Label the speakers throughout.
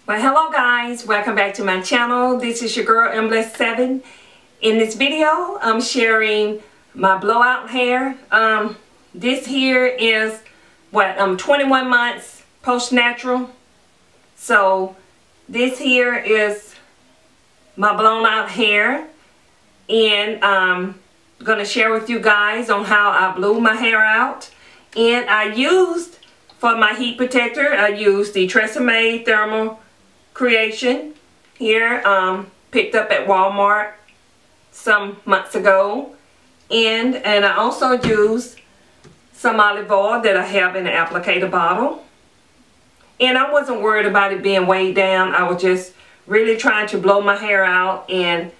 Speaker 1: Well, hello guys, welcome back to my channel. This is your girl M7. In this video, I'm sharing my blowout hair. This here is what 21 months post-natural. So this here is my blown out hair, and I'm gonna share with you guys on how I blew my hair out. And I used, for my heat protector, I used the Tresemme thermal creation here, picked up at Walmart some months ago, and I also used some olive oil that I have in an applicator bottle. And I wasn't worried about it being weighed down. I was just really trying to blow my hair out, and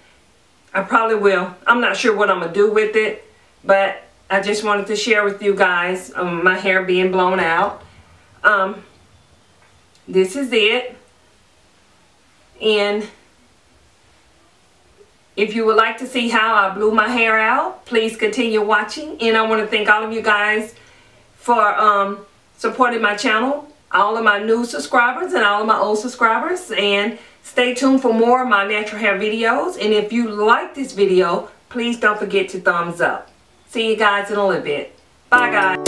Speaker 1: I probably will. I'm not sure what I'm gonna do with it, but I just wanted to share with you guys my hair being blown out. This is it. And if you would like to see how I blew my hair out, please continue watching. And I want to thank all of you guys for supporting my channel, all of my new subscribers and all of my old subscribers. And stay tuned for more of my natural hair videos. And if you like this video, please don't forget to thumbs up. See you guys in a little bit. Bye guys.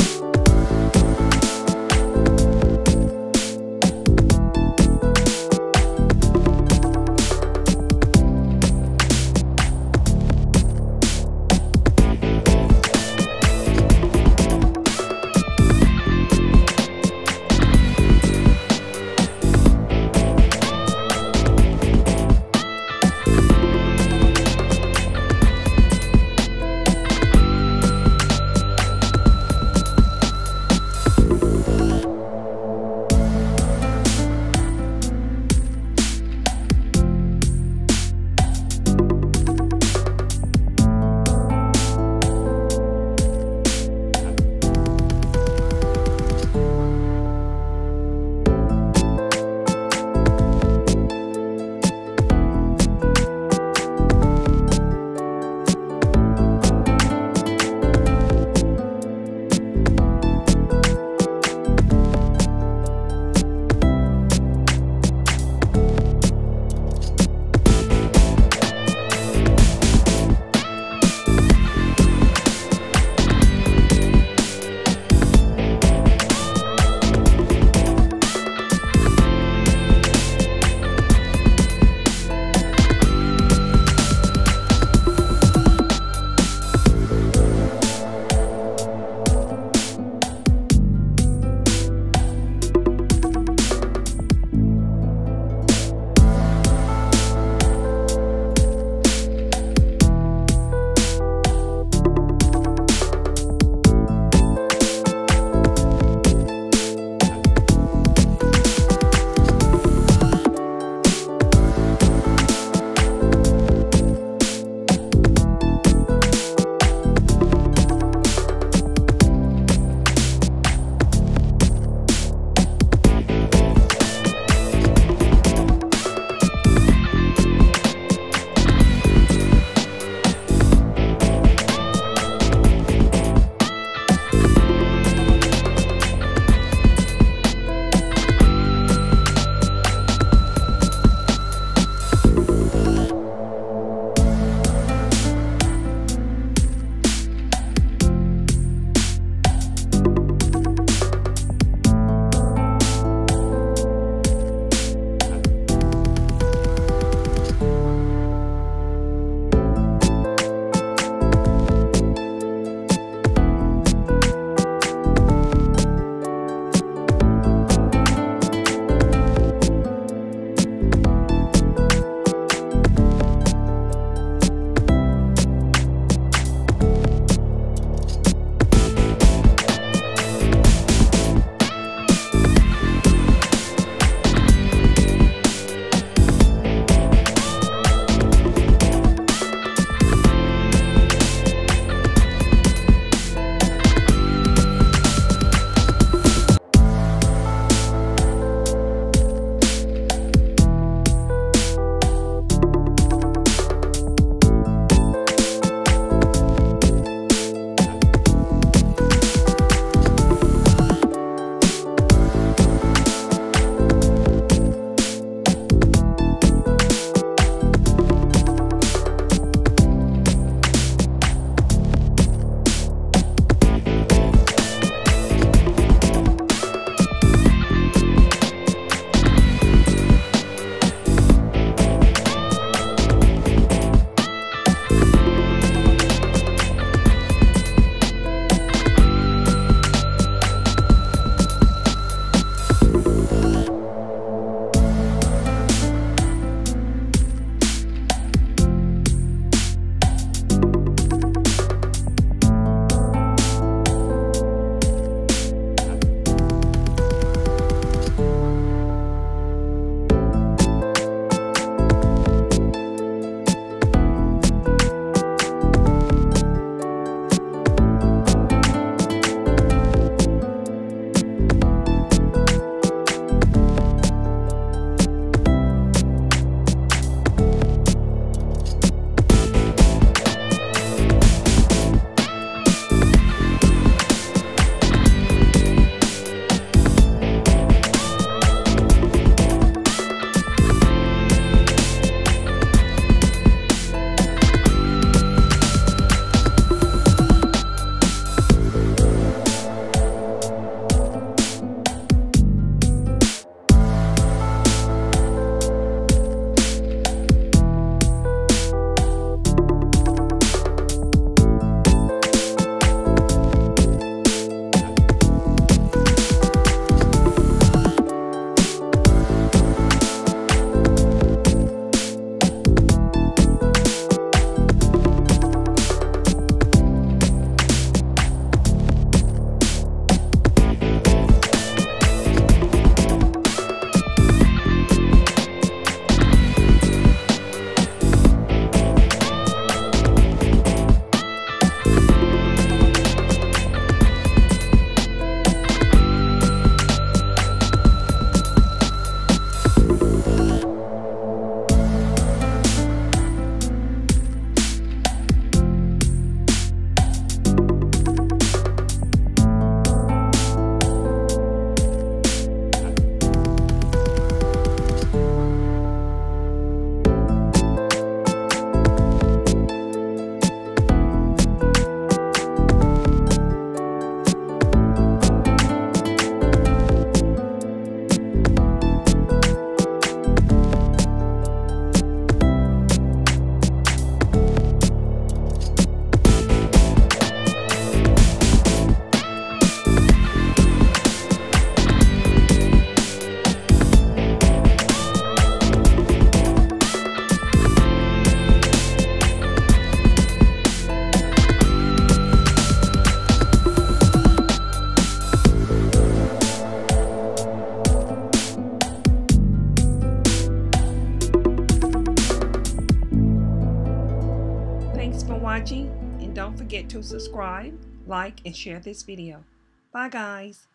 Speaker 1: watching, and don't forget to subscribe, like, and share this video. Bye guys.